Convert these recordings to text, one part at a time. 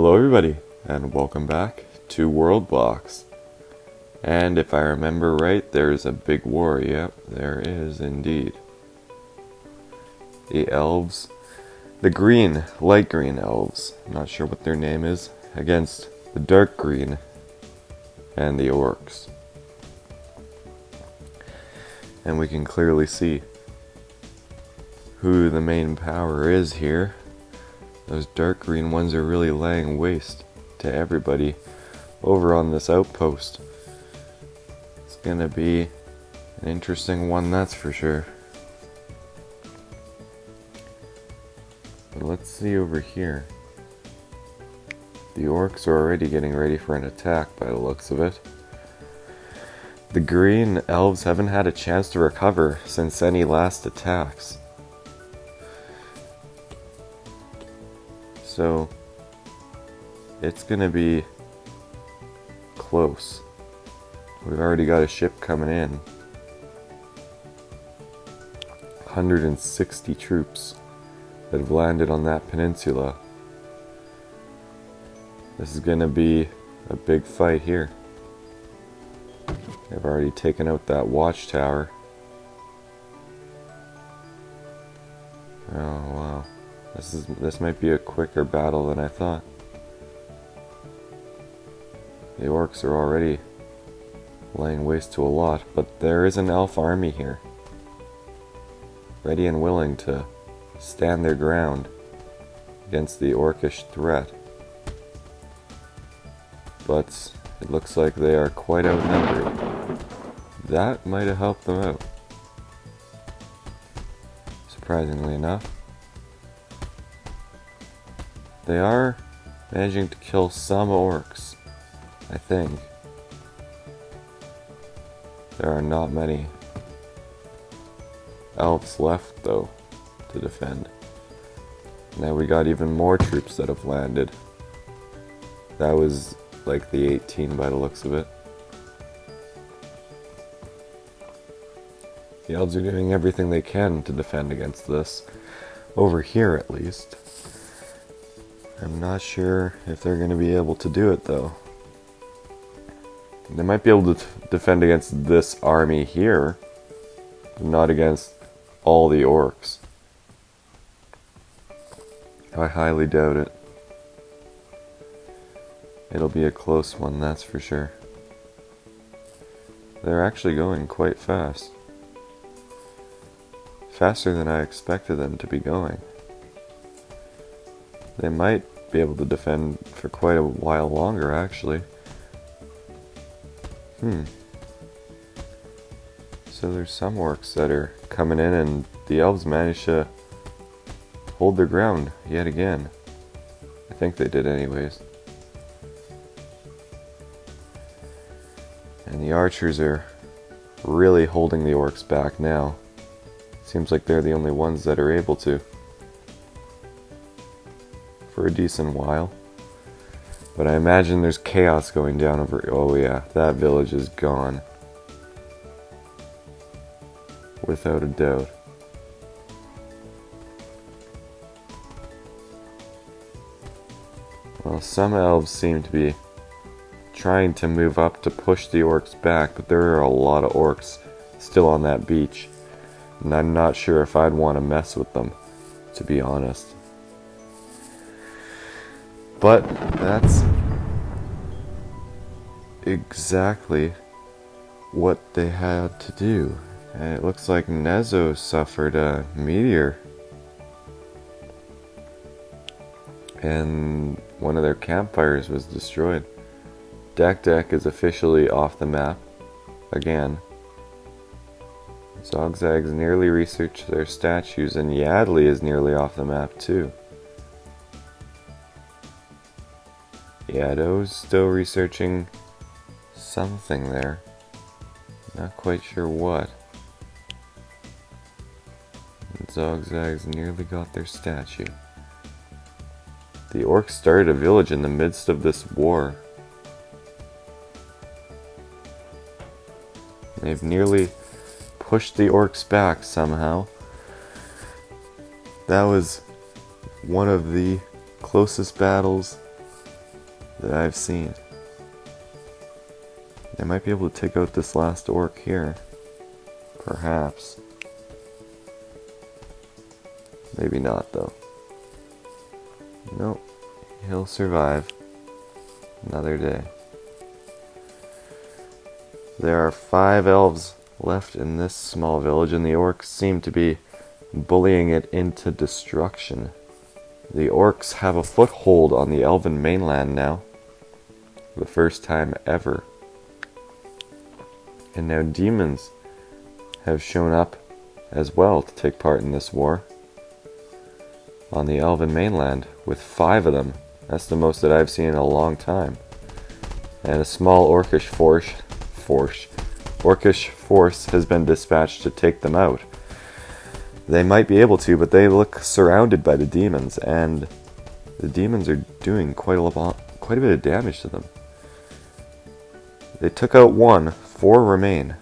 Hello everybody, and welcome back to WorldBox. And if I remember right, there's a big war. Yep, there is indeed. The Elves, the light green Elves, I'm not sure what their name is, against the dark green and the Orcs. And we can clearly see who the main power is here. Those dark green ones are really laying waste to everybody over on this outpost. It's gonna be an interesting one, that's for sure. But let's see over here. The Orcs are already getting ready for an attack by the looks of it. The green Elves haven't had a chance to recover since any last attacks. So, it's gonna be close. We've already got a ship coming in. 160 troops that have landed on that peninsula. This is gonna be a big fight here. They've already taken out that watchtower. Oh wow. This might be a quicker battle than I thought. The Orcs are already laying waste to a lot, but there is an elf army here, ready and willing to stand their ground against the Orcish threat. But it looks like they are quite outnumbered. That might have helped them out, surprisingly enough. They are managing to kill some Orcs, I think. There are not many Elves left, though, to defend. Now we got even more troops that have landed. That was like the 18 by the looks of it. The Elves are doing everything they can to defend against this, over here at least. I'm not sure if they're going to be able to do it, though. They might be able to defend against this army here, but not against all the Orcs. I highly doubt it. It'll be a close one, that's for sure. They're actually going quite fast. Faster than I expected them to be going. They might be able to defend for quite a while longer, actually. So there's some Orcs that are coming in, and the Elves managed to hold their ground yet again. I think they did anyways. And the archers are really holding the Orcs back now. Seems like they're the only ones that are able to. For a decent while. But I imagine there's chaos going down over... Oh yeah, that village is gone. Without a doubt. Well, some Elves seem to be trying to move up to push the Orcs back, but there are a lot of Orcs still on that beach. And I'm not sure if I'd want to mess with them, to be honest. But that's exactly what they had to do. And it looks like Nezo suffered a meteor. And one of their campfires was destroyed. Dak is officially off the map again. Zogzag's nearly researched their statues, and Yadley is nearly off the map too. Yado's still researching something there. Not quite sure what. And Zogzag's nearly got their statue. The Orcs started a village in the midst of this war. They've nearly pushed the Orcs back somehow. That was one of the closest battles that I've seen. They might be able to take out this last orc here. Perhaps. Maybe not, though. Nope. He'll survive another day. There are 5 elves left in this small village, and the orcs seem to be bullying it into destruction. The orcs have a foothold on the elven mainland now. For the first time ever. And now demons have shown up as well to take part in this war. On the elven mainland, with 5 of them. That's the most that I've seen in a long time. And a small orcish force has been dispatched to take them out. They might be able to, but they look surrounded by the demons, and the demons are doing quite a bit of damage to them. They took out 1, 4 remain.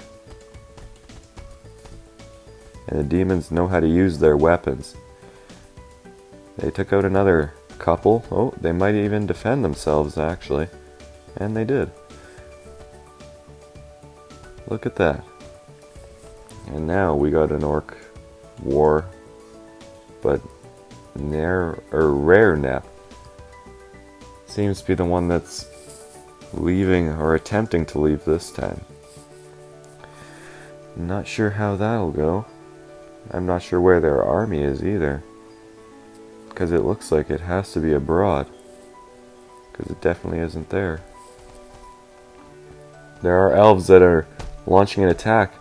And the demons know how to use their weapons. They took out another couple. Oh, they might even defend themselves, actually. And they did. Look at that. And now we got an orc war. But Rare Nep seems to be the one that's leaving, or attempting to leave this time. Not sure how that'll go. I'm not sure where their army is either. Because it looks like it has to be abroad. Because it definitely isn't there. There are elves that are launching an attack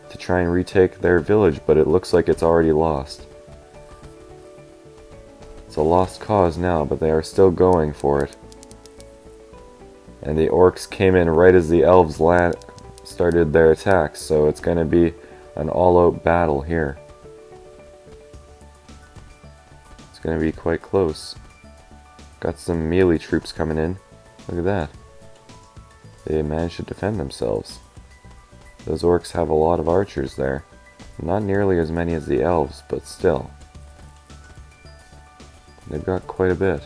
to try and retake their village, but it looks like it's already lost. It's a lost cause now, but they are still going for it. And the orcs came in right as the elves started their attacks, so it's going to be an all-out battle here. It's going to be quite close. Got some melee troops coming in. Look at that. They managed to defend themselves. Those orcs have a lot of archers there. Not nearly as many as the elves, but still. They've got quite a bit.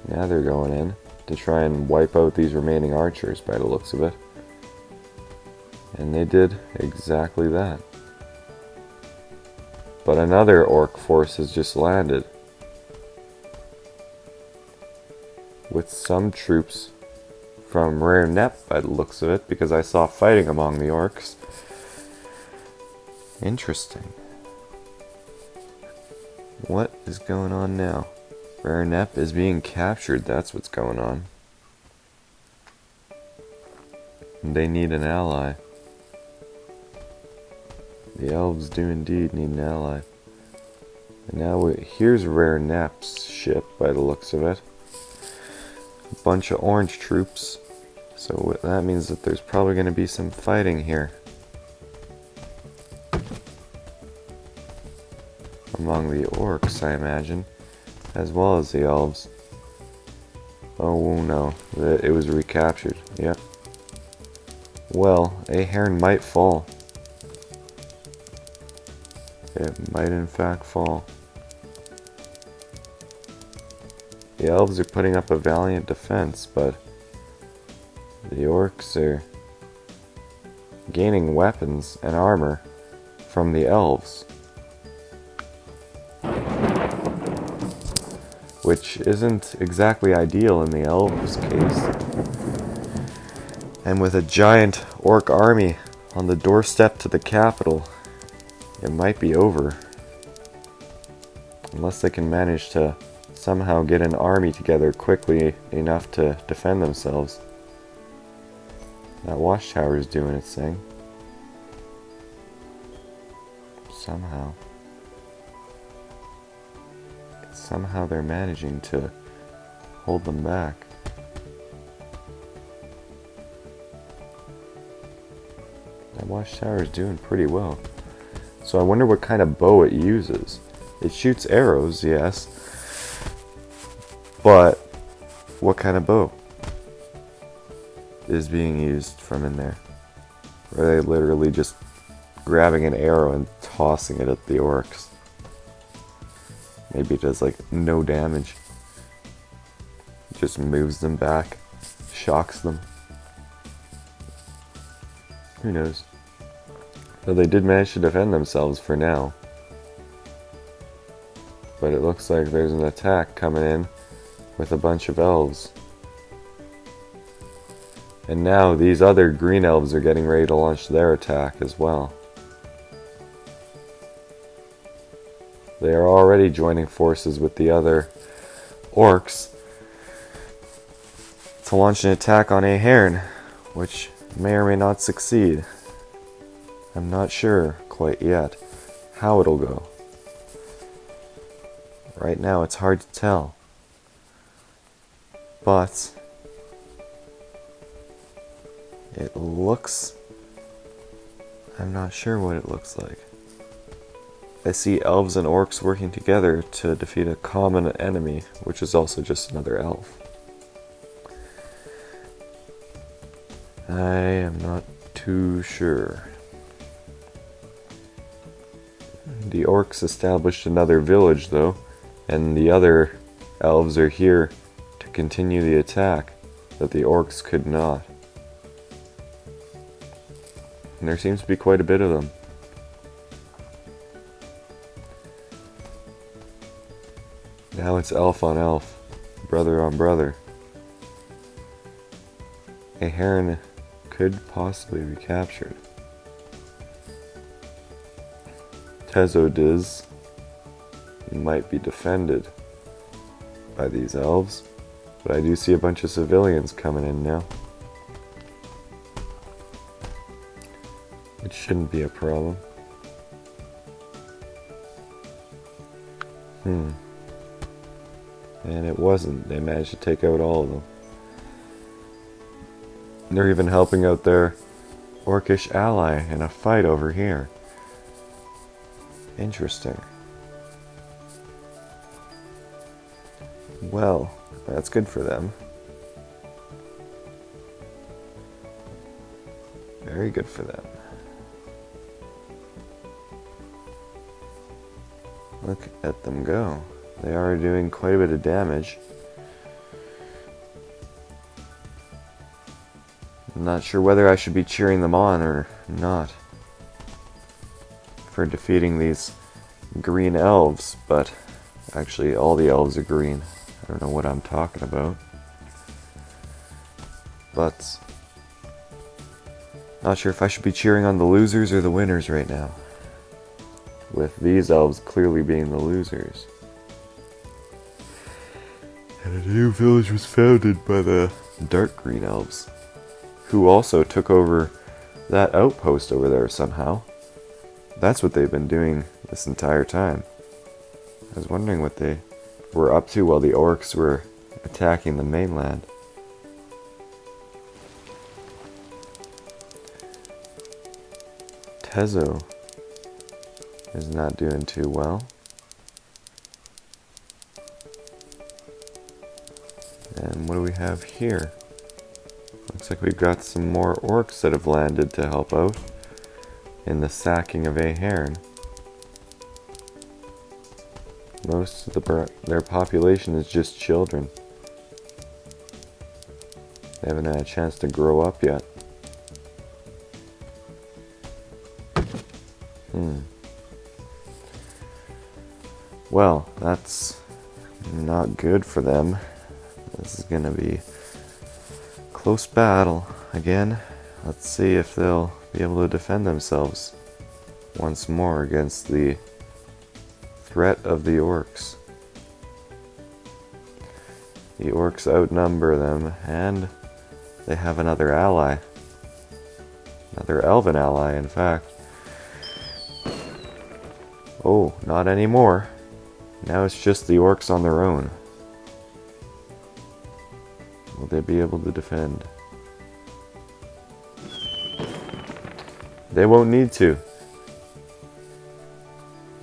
Now they're going in to try and wipe out these remaining archers by the looks of it. And they did exactly that. But another orc force has just landed. With some troops from Rare Nep by the looks of it, because I saw fighting among the orcs. Interesting. What is going on now? Rare Nep is being captured, that's what's going on. They need an ally. The elves do indeed need an ally. And now here's Rare Nep's ship by the looks of it. A bunch of orange troops. So that means that there's probably going to be some fighting here. Among the orcs, I imagine. As well as the elves. Oh no, it was recaptured. Yep. Well, a Heron might fall. It might in fact fall. The elves are putting up a valiant defense, but the orcs are gaining weapons and armor from the elves. Which isn't exactly ideal in the elves' case. And with a giant orc army on the doorstep to the capital, it might be over. Unless they can manage to somehow get an army together quickly enough to defend themselves. That watchtower is doing its thing. Somehow they're managing to hold them back. That watchtower is doing pretty well. So I wonder what kind of bow it uses. It shoots arrows, yes. But what kind of bow is being used from in there? Are they literally just grabbing an arrow and tossing it at the orcs? Maybe it does like no damage. Just moves them back, shocks them. Who knows? Though they did manage to defend themselves for now. But it looks like there's an attack coming in with a bunch of elves. And now these other green elves are getting ready to launch their attack as well. They are already joining forces with the other orcs to launch an attack on a heron, which may or may not succeed. I'm not sure quite yet how it'll go. Right now it's hard to tell. But it looks... I'm not sure what it looks like. I see elves and orcs working together to defeat a common enemy, which is also just another elf. I am not too sure. The orcs established another village though, and the other elves are here to continue the attack that the orcs could not. And there seems to be quite a bit of them. Now it's elf on elf, brother on brother. A heron could possibly be captured. Tezodiz might be defended by these elves, but I do see a bunch of civilians coming in now. It shouldn't be a problem. And it wasn't. They managed to take out all of them. They're even helping out their orcish ally in a fight over here. Interesting. Well, that's good for them. Very good for them. Look at them go. They are doing quite a bit of damage. I'm not sure whether I should be cheering them on or not for defeating these green elves, but actually all the elves are green. I don't know what I'm talking about. But not sure if I should be cheering on the losers or the winners right now, with these elves clearly being the losers. And a new village was founded by the dark green elves, who also took over that outpost over there somehow. That's what they've been doing this entire time. I was wondering what they were up to while the orcs were attacking the mainland. Tezo is not doing too well. And what do we have here? Looks like we've got some more orcs that have landed to help out in the sacking of a heron. Most of their population is just children. They haven't had a chance to grow up yet. Well, that's not good for them. This is gonna be close battle again. Let's see if they'll be able to defend themselves once more against the threat of the orcs. The orcs outnumber them, and they have another ally. Another elven ally, in fact. Oh, not anymore. Now it's just the orcs on their own. Will they be able to defend? They won't need to,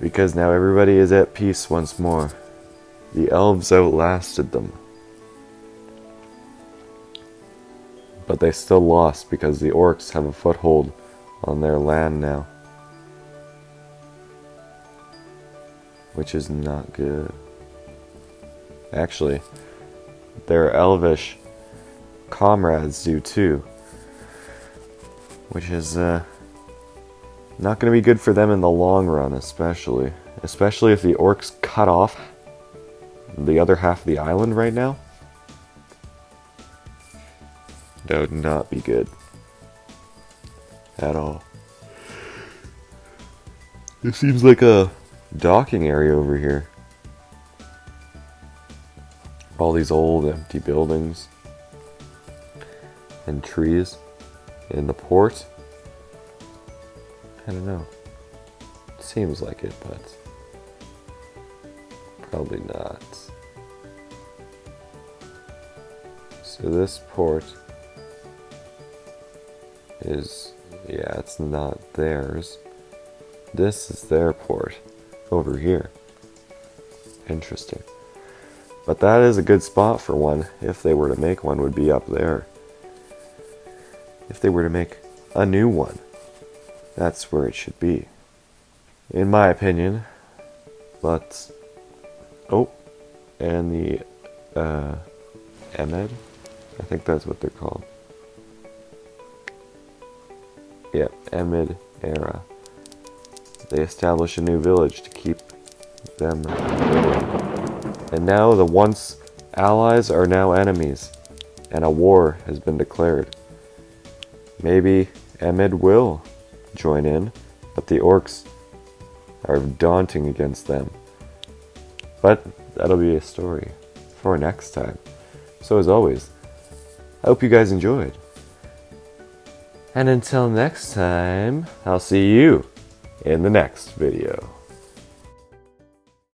because now everybody is at peace once more. The elves outlasted them. But they still lost because the orcs have a foothold on their land now. which is not good. Actually, their elvish comrades do too, which is not going to be good for them in the long run, especially if the orcs cut off the other half of the island right now. That would not be good at all. It seems like a docking area over here. All these old empty buildings and trees in the port. I don't know. Seems like it, but probably not. So this port is, yeah, it's not theirs. This is their port over here. Interesting. But that is a good spot for one, if they were to make one, would be up there. If they were to make a new one, that's where it should be, in my opinion. But, oh, and the Emed, I think that's what they're called. Yeah, Emed era. They establish a new village to keep them going. And now the once allies are now enemies, and a war has been declared. Maybe Emed will join in, but the orcs are daunting against them. But that'll be a story for next time. So as always, I hope you guys enjoyed. And until next time, I'll see you in the next video.